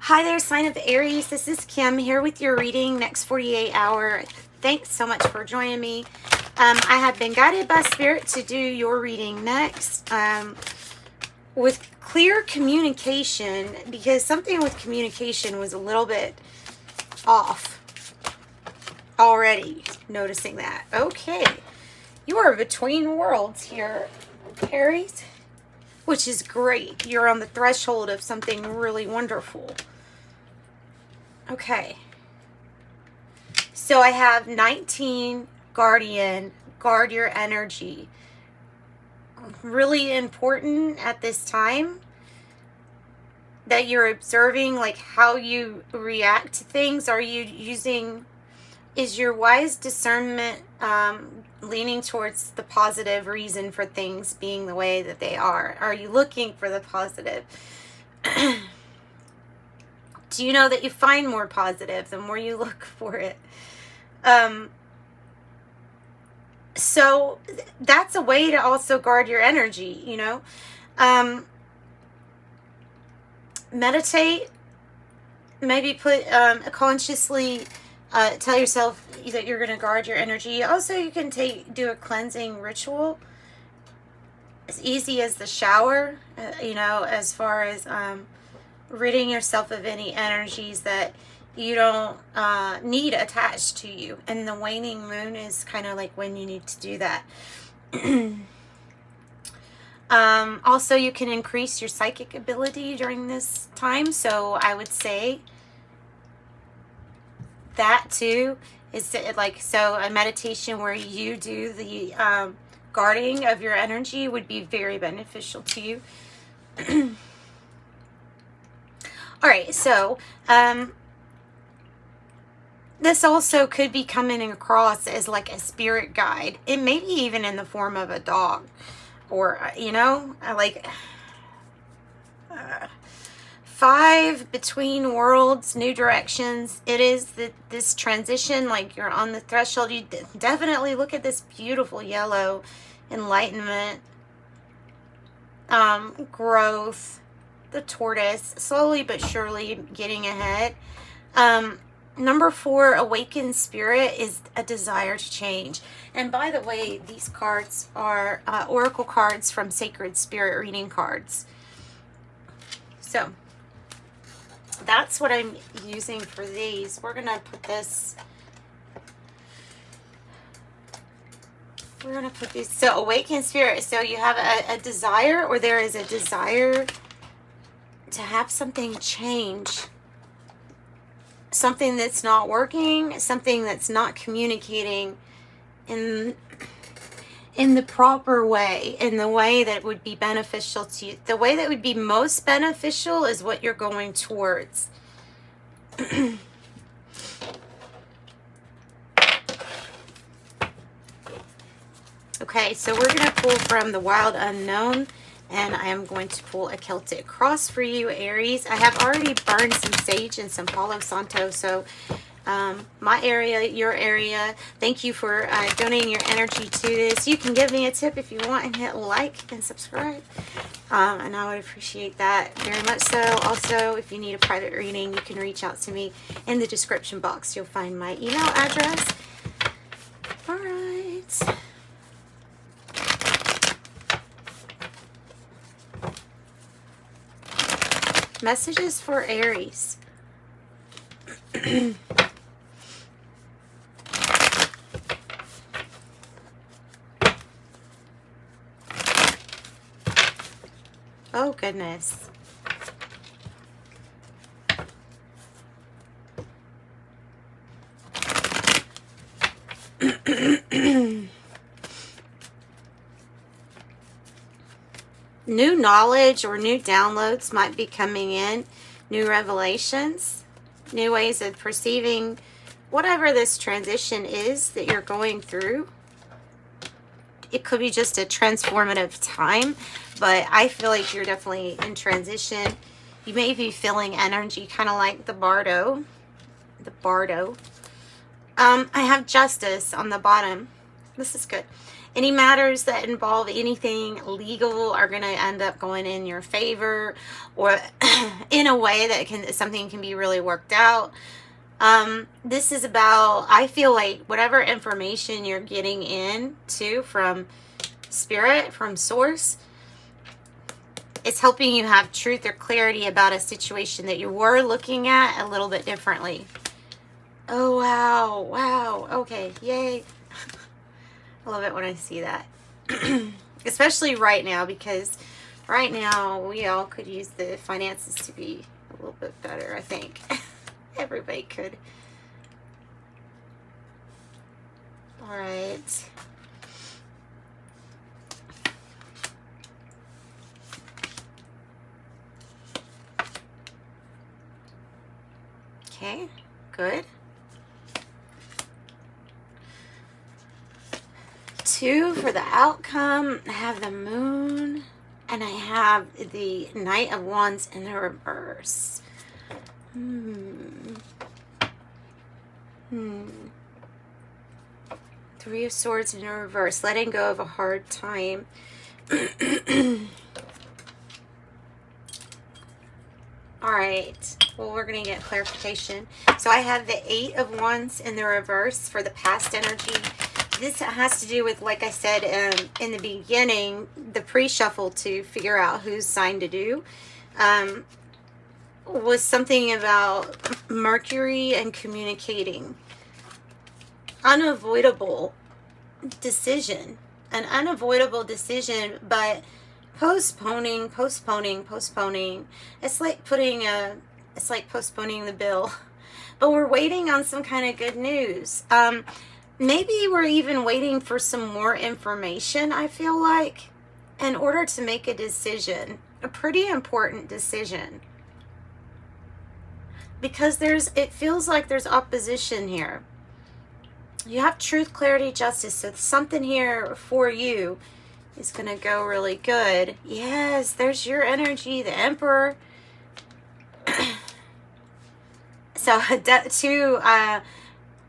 Hi there, sign of Aries. This is Kim here with your reading, next 48 hour. Thanks so much for joining me. I have been guided by Spirit to do your reading next with clear communication, because something with communication was a little bit off already. Noticing that. Okay, you are between worlds here, Aries, which is great. You're on the threshold of something really wonderful. Okay, so I have 19, Guardian, guard your energy. Really important at this time that you're observing, like, how you react to things. Are you using, is your wise discernment leaning towards the positive reason for things being the way that they are? Are you looking for the positive? Do you know that you find more positive the more you look for it? So that's a way to also guard your energy, you know. Meditate. Maybe put consciously tell yourself that you're going to guard your energy. Also, you can do a cleansing ritual as easy as the shower, you know, as far as ridding yourself of any energies that you don't need attached to you. And the waning moon is kind of like when you need to do that. Also, you can increase your psychic ability during this time. So I would say that too is like, so a meditation where you do the guarding of your energy would be very beneficial to you. All right, so this also could be coming across as like a spirit guide. It may be even in the form of a dog, or, you know, like 5, between worlds, new directions. It is this transition, like you're on the threshold. You definitely look at this beautiful yellow enlightenment, growth, the tortoise, slowly but surely getting ahead. Number 4, awakened spirit, is a desire to change. And by the way, these cards are oracle cards from Sacred Spirit reading cards. So that's what I'm using for these. We're gonna put this, we're gonna put these. So awakened spirit, so you have a desire, or there is a desire to have something change, something that's not working, something that's not communicating in the proper way, in the way that would be beneficial to you. The way that would be most beneficial is what you're going towards. Okay, so we're going to pull from the Wild Unknown, and I am going to pull a Celtic cross for you, Aries. I have already burned some sage and some Palo Santo, so my area, your area, thank you for donating your energy to this. You can give me a tip if you want and hit like and subscribe, and I would appreciate that very much. So also, if you need a private reading, you can reach out to me. In the description box, you'll find my email address. All right. Messages for Aries. Oh, goodness. New knowledge or new downloads might be coming in. New revelations, new ways of perceiving whatever this transition is that you're going through. It could be just a transformative time, but I feel like you're definitely in transition. You may be feeling energy kind of like the Bardo. I have justice on the bottom. This is good. Any matters that involve anything legal are going to end up going in your favor, or in a way that something can be really worked out. This is about, I feel like whatever information you're getting in to from spirit, from source, it's helping you have truth or clarity about a situation that you were looking at a little bit differently. Oh, wow. Wow. Okay. Yay. I love it when I see that. Especially right now, because right now we all could use the finances to be a little bit better, I think. Everybody could. All right. Okay, good. 2 for the outcome. I have the moon, and I have the Knight of Wands in the reverse. 3 of Swords in the reverse. Letting go of a hard time. All right. Well, we're going to get clarification. So I have the 8 of Wands in the reverse for the past energy. This has to do with, like I said in the beginning, the pre-shuffle to figure out whose sign to do. Was something about Mercury and communicating. Unavoidable decision. An unavoidable decision, but postponing. It's like postponing the bill. But we're waiting on some kind of good news. Maybe we're even waiting for some more information, I feel like, in order to make a decision. A pretty important decision. Because it feels like there's opposition here. You have truth, clarity, justice. So something here for you is going to go really good. Yes, there's your energy, the Emperor. So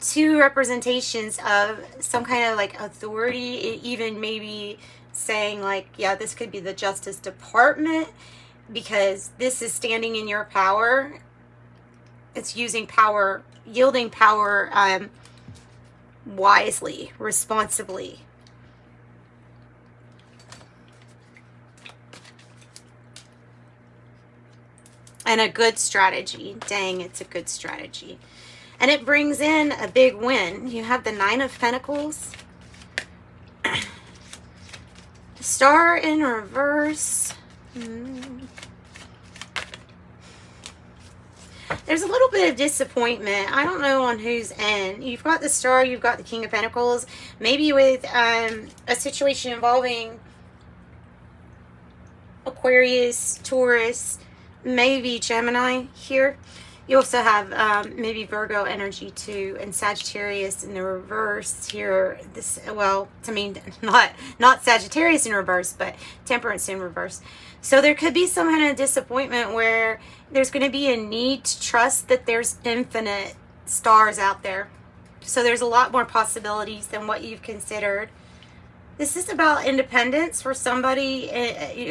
two representations of some kind of like authority, even maybe saying like, yeah, this could be the Justice Department, because this is standing in your power. It's using power, yielding power wisely, responsibly. And a good strategy. Dang, it's a good strategy. And it brings in a big win. You have the 9 of Pentacles. Star in reverse. There's a little bit of disappointment. I don't know on whose end. You've got the Star, you've got the King of Pentacles. Maybe with a situation involving Aquarius, Taurus, maybe Gemini here. You also have maybe Virgo energy too, and Sagittarius in the reverse here. This, well, I mean, not Sagittarius in reverse, but Temperance in reverse. So there could be some kind of disappointment where there's going to be a need to trust that there's infinite stars out there. So there's a lot more possibilities than what you've considered. This is about independence for somebody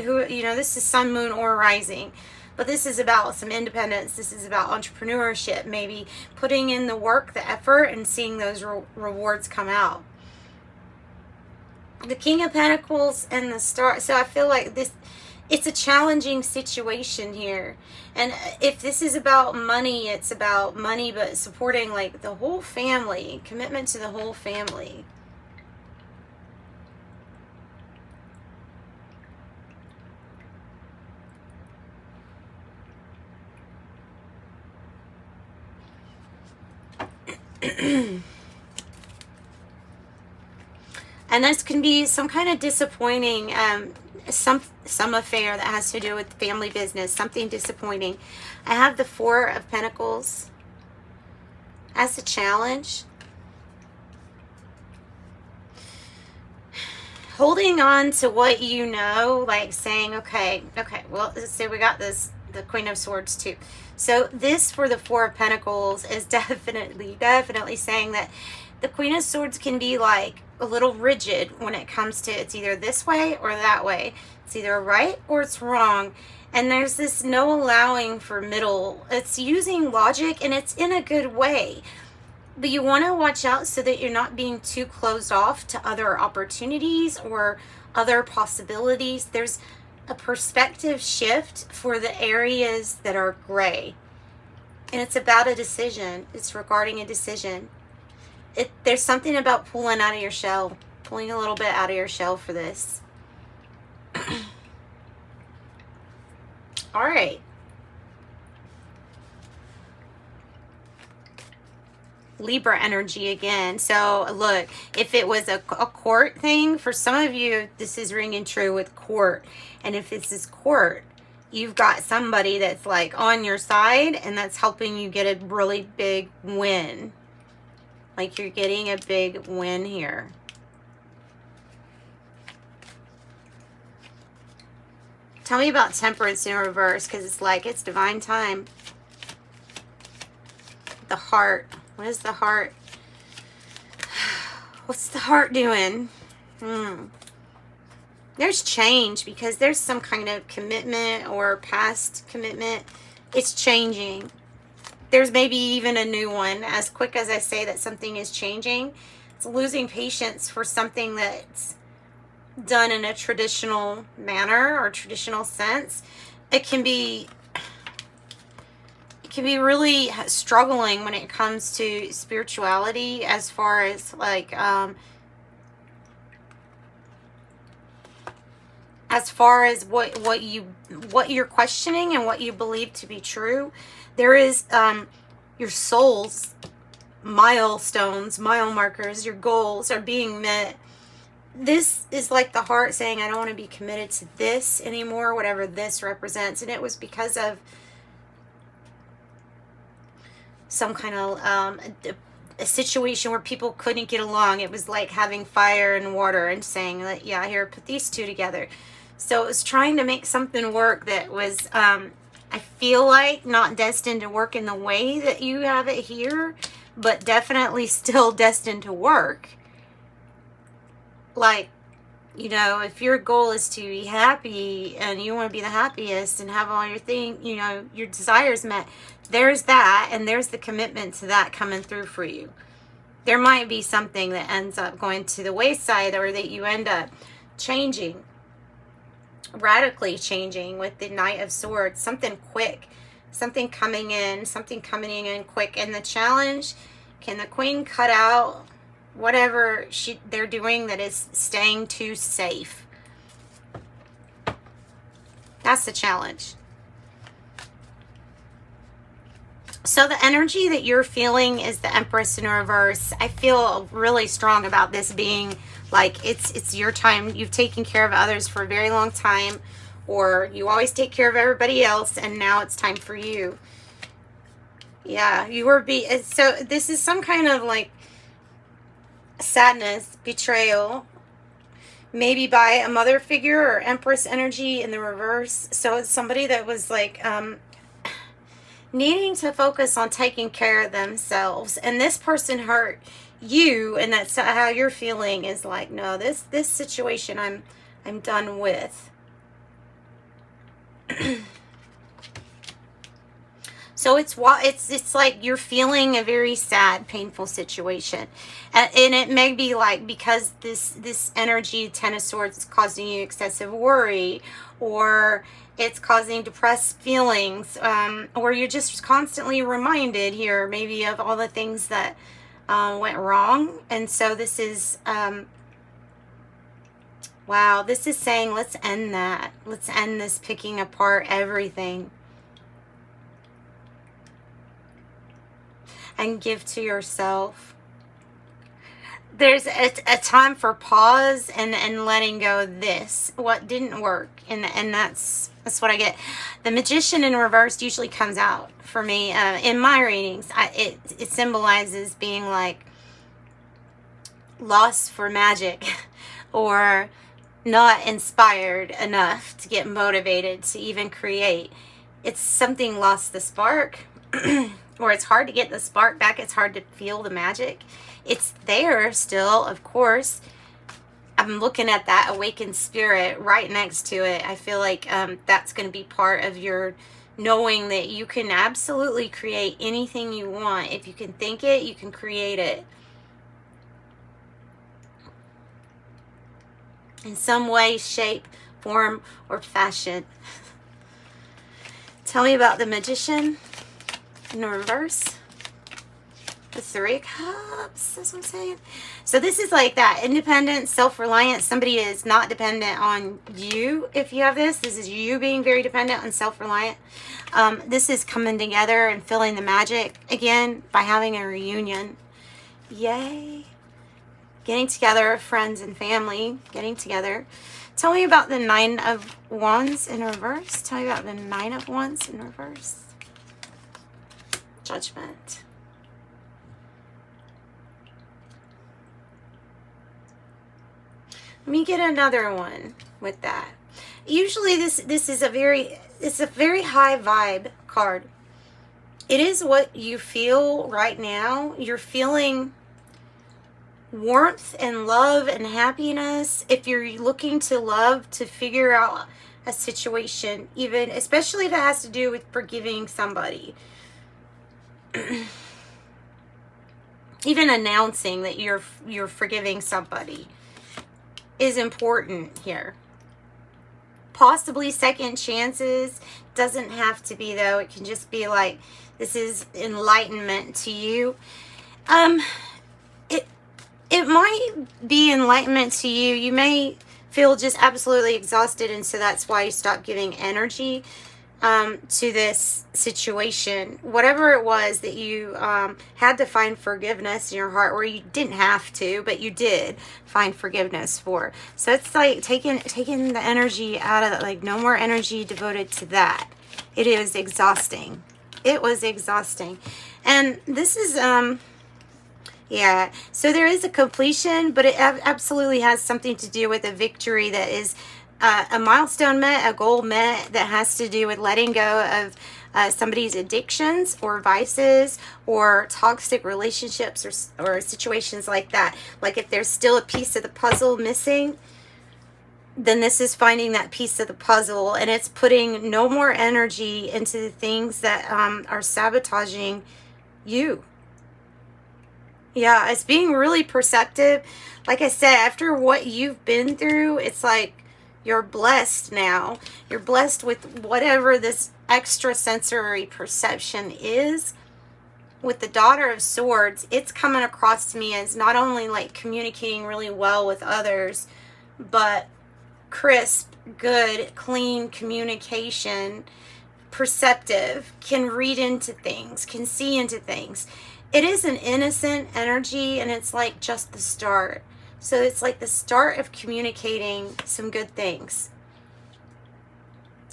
who, you know, this is Sun, Moon, or Rising. But this is about some independence. This is about entrepreneurship, maybe putting in the work, the effort, and seeing those rewards come out. The King of Pentacles and the Star. So I feel like it's a challenging situation here. And if this is about money, it's about money, but supporting like the whole family, commitment to the whole family. And this can be some kind of disappointing, some affair that has to do with family business, something disappointing. I have the 4 of Pentacles as a challenge. Holding on to what you know, like saying, okay, well, let's say we got this, the Queen of Swords too. So this for the 4 of Pentacles is definitely saying that The Queen of Swords can be like a little rigid when it comes to it's either this way or that way. It's either right or it's wrong. And there's this no allowing for middle. It's using logic, and it's in a good way. But you want to watch out so that you're not being too closed off to other opportunities or other possibilities. There's a perspective shift for the areas that are gray. And it's about a decision. It's regarding a decision. There's something about pulling out of your shell, pulling a little bit out of your shell for this. All right. Libra energy again. So look, if it was a court thing, for some of you, this is ringing true with court. And if this is court, you've got somebody that's like on your side and that's helping you get a really big win. Like you're getting a big win here. Tell me about Temperance in reverse, because it's like it's divine time. The heart. What is the heart? What's the heart doing? There's change, because there's some kind of commitment or past commitment. It's changing. There's maybe even a new one. As quick as I say that something is changing, it's losing patience for something that's done in a traditional manner or traditional sense. It can be really struggling when it comes to spirituality, as far as like as far as what you're questioning and what you believe to be true. There is your soul's milestones, mile markers, your goals are being met. This is like the heart saying, I don't want to be committed to this anymore, whatever this represents. And it was because of some kind of a situation where people couldn't get along. It was like having fire and water and saying that, yeah, here, put these two together. So it was trying to make something work that was, I feel like, not destined to work in the way that you have it here, but definitely still destined to work. Like, you know, if your goal is to be happy and you want to be the happiest and have all your your desires met, there's that, and there's the commitment to that coming through for you. There might be something that ends up going to the wayside, or that you end up changing, radically changing with the Knight of Swords. Something quick, something coming in quick. And the challenge, can the Queen cut out whatever they're doing that is staying too safe? That's the challenge. So the energy that you're feeling is the Empress in reverse. I feel really strong about this being like it's your time. You've taken care of others for a very long time, or you always take care of everybody else, and now it's time for you. Yeah, so this is some kind of like sadness, betrayal, maybe by a mother figure or Empress energy in the reverse. So it's somebody that was like needing to focus on taking care of themselves, and this person hurt you, and that's how you're feeling, is like, no, this situation I'm done with. So it's like you're feeling a very sad, painful situation, and it may be like because this energy, Ten of Swords, is causing you excessive worry, or it's causing depressed feelings, or you're just constantly reminded here maybe of all the things that went wrong. And so this is wow, this is saying, let's end that. Let's end this picking apart everything and give to yourself. There's a time for pause and letting go of what didn't work, and that's what I get. The Magician in reverse usually comes out for me in my readings. It symbolizes being like lost for magic, or not inspired enough to get motivated to even create. It's something lost the spark. or it's hard to get the spark back. It's hard to feel the magic. It's there still, of course. I'm looking at that awakened spirit right next to it. I feel like that's going to be part of your knowing that you can absolutely create anything you want. If you can think it, you can create it. In some way, shape, form, or fashion. Tell me about the Magician in the reverse. The Three of Cups, that's what I'm saying. So this is like that independent, self-reliant. Somebody is not dependent on you if you have this. This is you being very dependent and self-reliant. This is coming together and feeling the magic again by having a reunion. Yay. Getting together, friends and family, getting together. Tell me about the Nine of Wands in reverse. Tell me about the Nine of Wands in reverse. Judgment. Let me get another one with that. Usually this is a very high vibe card. It is what you feel right now. You're feeling warmth and love and happiness. If you're looking to love, to figure out a situation, even especially if it has to do with forgiving somebody. Even announcing that you're forgiving somebody is important here. Possibly second chances. Doesn't have to be though. It can just be like, this is enlightenment to you. It might be enlightenment to you. You may feel just absolutely exhausted, and so that's why you stop giving energy to this situation. Whatever it was that you had to find forgiveness in your heart, or you didn't have to, but you did find forgiveness for. So it's like taking the energy out of it, like no more energy devoted to that. It is exhausting. It was exhausting. And this is yeah, so there is a completion, but it absolutely has something to do with a victory that is a milestone met, a goal met, that has to do with letting go of somebody's addictions or vices or toxic relationships or situations like that. Like if there's still a piece of the puzzle missing, then this is finding that piece of the puzzle, and it's putting no more energy into the things that are sabotaging you. Yeah, it's being really perceptive. Like I said, after what you've been through, it's like you're blessed now. You're blessed with whatever this extrasensory perception is. With the Daughter of Swords, it's coming across to me as not only like communicating really well with others, but crisp, good, clean communication, perceptive, can read into things, can see into things. It is an innocent energy, and it's like just the start. So it's like the start of communicating some good things.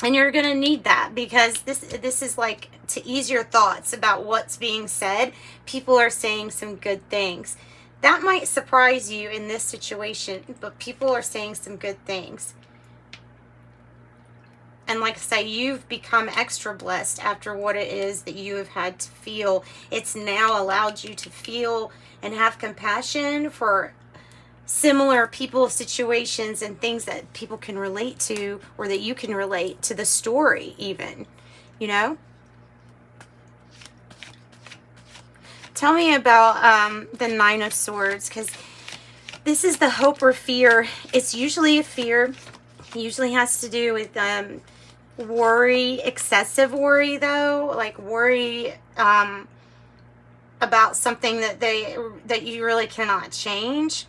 And you're going to need that, because this is like to ease your thoughts about what's being said. People are saying some good things. That might surprise you in this situation, but people are saying some good things. And like I say, you've become extra blessed after what it is that you have had to feel. It's now allowed you to feel and have compassion for similar people, situations, and things that people can relate to, or that you can relate to the story even, you know? Tell me about the Nine of Swords, because this is the hope or fear. It's usually a fear. It usually has to do with worry, excessive worry though, like worry about something that you really cannot change.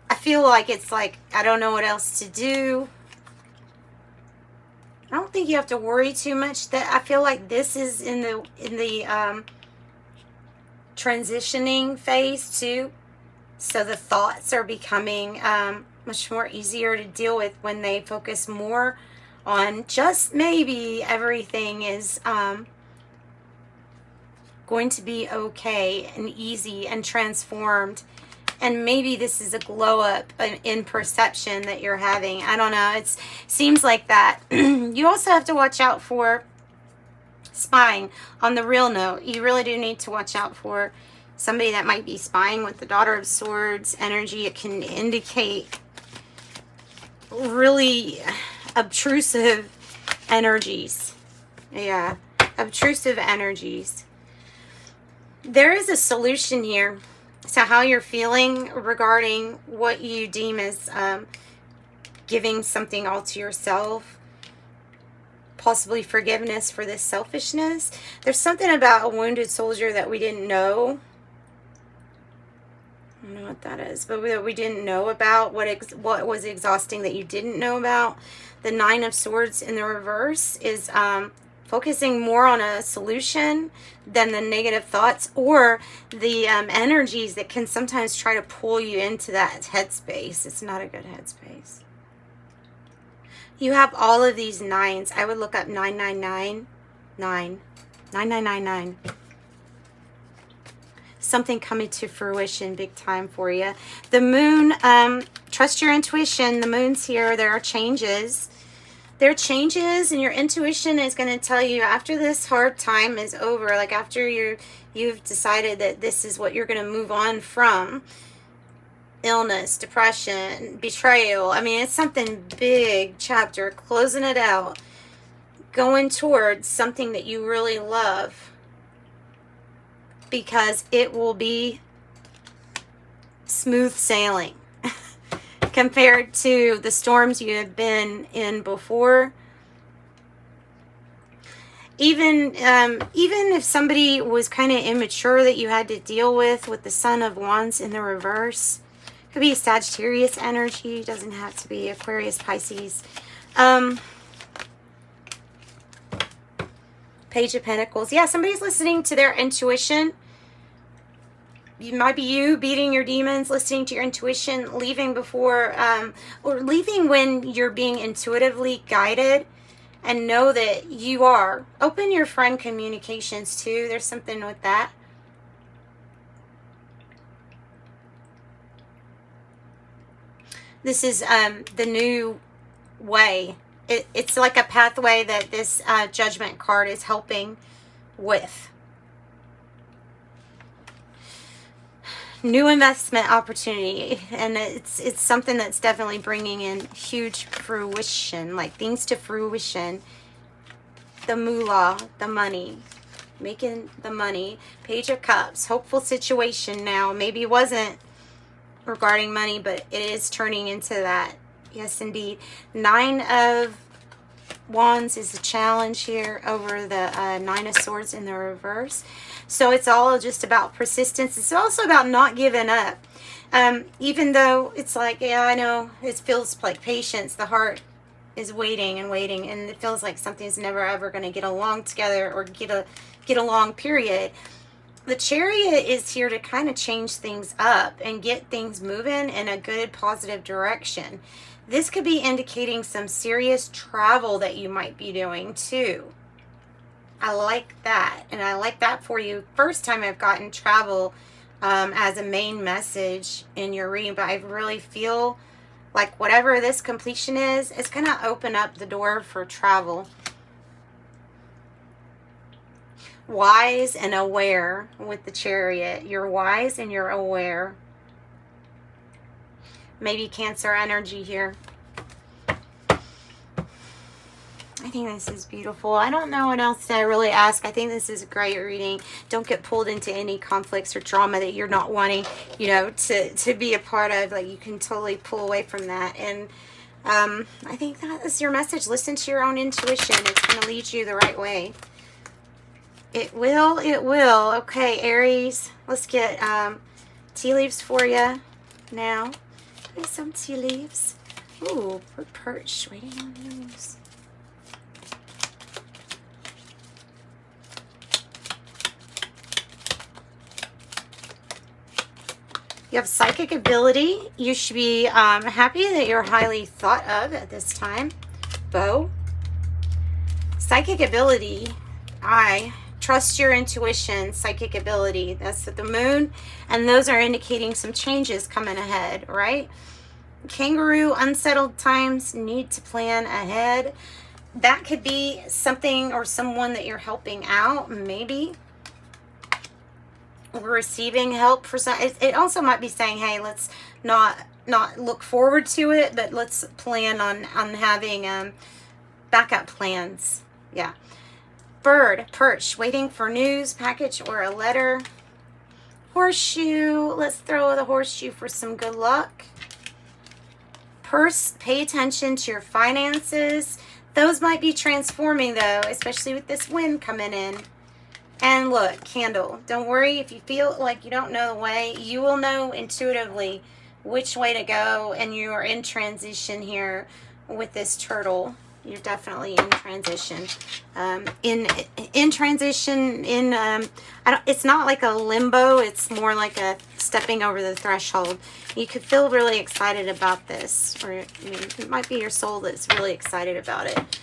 I feel like it's like, I don't know what else to do. I don't think you have to worry too much. That I feel like this is in the transitioning phase too. So the thoughts are becoming much more easier to deal with when they focus more on just maybe everything is going to be okay and easy and transformed. And maybe this is a glow up in perception that you're having. I don't know. It seems like that. You also have to watch out for Spying. On the real note, you really do need to watch out for somebody that might be spying with the Daughter of Swords energy. It can indicate really obtrusive energies. Yeah, obtrusive energies. There is a solution here to how you're feeling regarding what you deem as giving something all to yourself. Possibly forgiveness for this selfishness. There's something about a wounded soldier that we didn't know. I don't know what that is, but that we didn't know about. What was exhausting that you didn't know about. The Nine of Swords in the reverse is focusing more on a solution than the negative thoughts or the energies that can sometimes try to pull you into that headspace. It's not a good headspace. You have all of these nines. I would look up 999, 9999. Something coming to fruition big time for you. The moon, trust your intuition. The moon's here. There are changes. There are changes, and your intuition is going to tell you after this hard time is over, like after you've decided that this is what you're going to move on from. Illness, depression, betrayal. I mean, it's something big chapter, closing it out, going towards something that you really love, because it will be smooth sailing compared to the storms you have been in before. Even if somebody was kind of immature that you had to deal with the Son of Wands in the reverse. Could be Sagittarius energy, doesn't have to be Aquarius, Pisces. Page of Pentacles. Yeah, somebody's listening to their intuition. It might be you beating your demons, listening to your intuition, leaving before, or leaving when you're being intuitively guided, and know that you are. Open your friend communications too. There's something with that. This is the new way. It's like a pathway that this Judgment card is helping with. New investment opportunity. And it's something that's definitely bringing in huge fruition. Like things to fruition. The moolah, the money. Making the money. Page of Cups. Hopeful situation now. Maybe it wasn't regarding money, but it is turning into that. Yes, indeed. Nine of Wands is a challenge here over the Nine of Swords in the reverse. So it's all just about persistence. It's also about not giving up. Even though it's like, yeah, I know it feels like patience. The heart is waiting and waiting, and it feels like something's never ever going to get along together or get along, period. The Chariot is here to kind of change things up and get things moving in a good, positive direction. This could be indicating some serious travel that you might be doing too. I like that. And I like that for you. First time I've gotten travel as a main message in your reading, but I really feel like whatever this completion is, it's going to open up the door for travel. Wise and aware with the Chariot. You're wise and you're aware. Maybe Cancer energy here. I think this is beautiful. I don't know what else to really ask. I think this is a great reading. Don't get pulled into any conflicts or drama that you're not wanting, you know, to be a part of. Like, you can totally pull away from that. And I think that is your message. Listen to your own intuition. It's going to lead you the right way. It will. It will. Okay, Aries. Let's get tea leaves for you now. There's some tea leaves. Ooh, we're perched, waiting on news. You have psychic ability. You should be happy that you're highly thought of at this time. Beau. Psychic ability. I trust your intuition. Psychic ability. That's the moon. And those are indicating some changes coming ahead, right? Kangaroo, unsettled times, need to plan ahead. that could be something or someone that you're helping out, maybe. Or receiving help for some. It also might be saying, hey, let's not look forward to it, but let's plan on having backup plans. Yeah. Bird, perch, waiting for news, package, or a letter. Horseshoe, let's throw the horseshoe for some good luck. Purse, pay attention to your finances. Those might be transforming though, especially with this wind coming in. And look, candle. Don't worry if you feel like you don't know the way. You will know intuitively which way to go, and you are in transition here with this turtle. You're definitely in transition. In transition, it's not like a limbo. It's more like a stepping over the threshold. You could feel really excited about this, or I mean, it might be your soul that's really excited about it.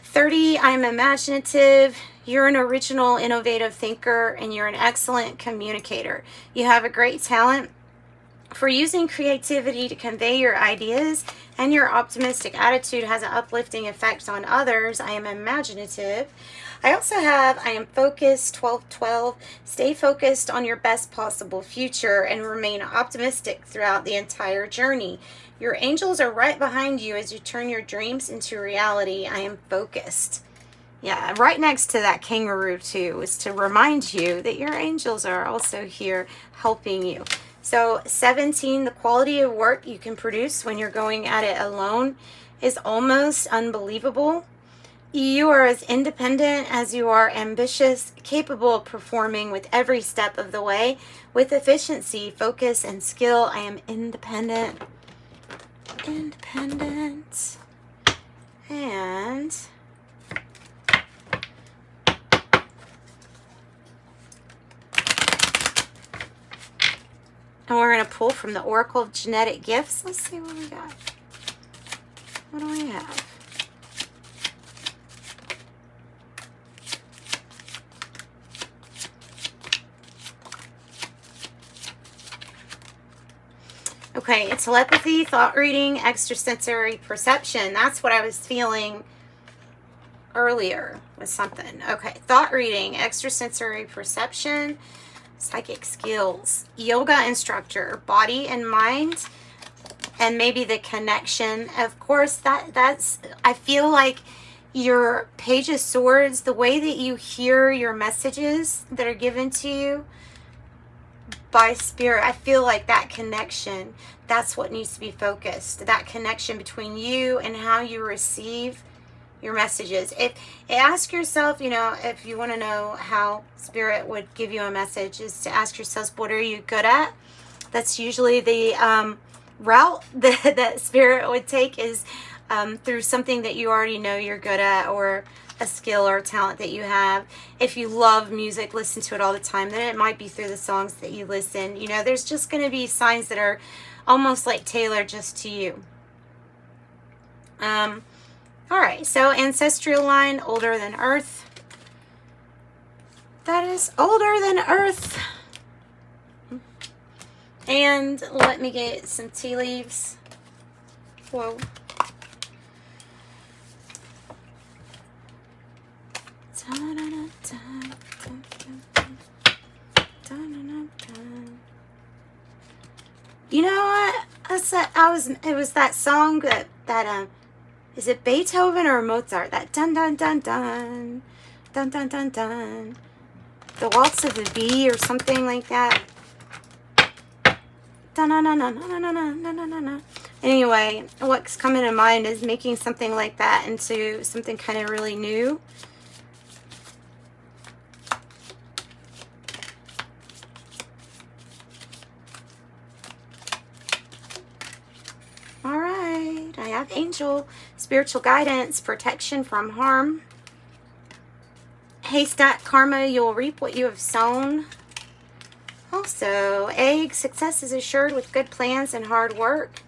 30, I'm imaginative. You're an original, innovative thinker, and you're an excellent communicator. You have a great talent for using creativity to convey your ideas, and your optimistic attitude has an uplifting effect on others. I am imaginative. I also have, I am focused, 12-12. Stay focused on your best possible future and remain optimistic throughout the entire journey. Your angels are right behind you as you turn your dreams into reality. I am focused. Yeah, right next to that kangaroo too is to remind you that your angels are also here helping you. So 17, the quality of work you can produce when you're going at it alone is almost unbelievable. You are as independent as you are ambitious, capable of performing with every step of the way with efficiency, focus, and skill. I am independent. Independent. And we're going to pull from the Oracle of Genetic Gifts. Let's see what we got. What do we have? Okay, it's telepathy, thought reading, extrasensory perception. That's what I was feeling earlier with something. Okay, thought reading, extrasensory perception, psychic skills, yoga instructor, body and mind, and maybe the connection. Of course, that's I feel like your Page of Swords, the way that you hear your messages that are given to you by Spirit, I feel like that connection, that's what needs to be focused. That connection between you and how you receive your messages. Ask yourself, you know, if you want to know how Spirit would give you a message, is to ask yourself, what are you good at? That's usually the route that Spirit would take, is through something that you already know you're good at, or a skill or a talent that you have. If you love music, listen to it all the time, then it might be through the songs that you listen. You know, there's just going to be signs that are almost like tailored just to you. All right, so ancestral line, older than Earth. That is older than Earth. And let me get some tea leaves. Whoa. You know what? It was that song that is it Beethoven or Mozart? That dun dun dun dun dun dun dun dun. The Waltz of the Bee or something like that. Dun dun dun dun dun dun dun dun dun dun. Anyway, what's coming to mind is making something like that into something kind of really new. All right, I have angel, spiritual guidance, protection from harm. Haystack karma, you'll reap what you have sown. Also, egg, success is assured with good plans and hard work.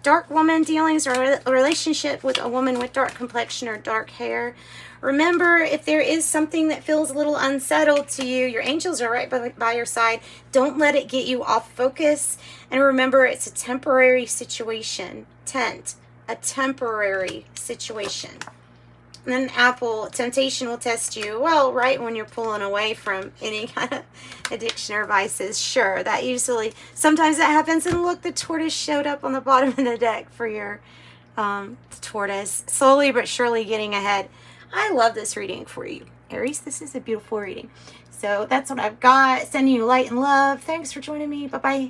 Dark woman dealings, or a relationship with a woman with dark complexion or dark hair. Remember, if there is something that feels a little unsettled to you, your angels are right by your side. Don't let it get you off focus. And remember, it's a temporary situation. Tent, a temporary situation. And then apple, temptation will test you, well, right when you're pulling away from any kind of addiction or vices. Sure, that usually, sometimes that happens. And look, the tortoise showed up on the bottom of the deck for your tortoise. Slowly but surely getting ahead. I love this reading for you, Aries. This is a beautiful reading. So that's what I've got. Sending you light and love. Thanks for joining me. Bye-bye.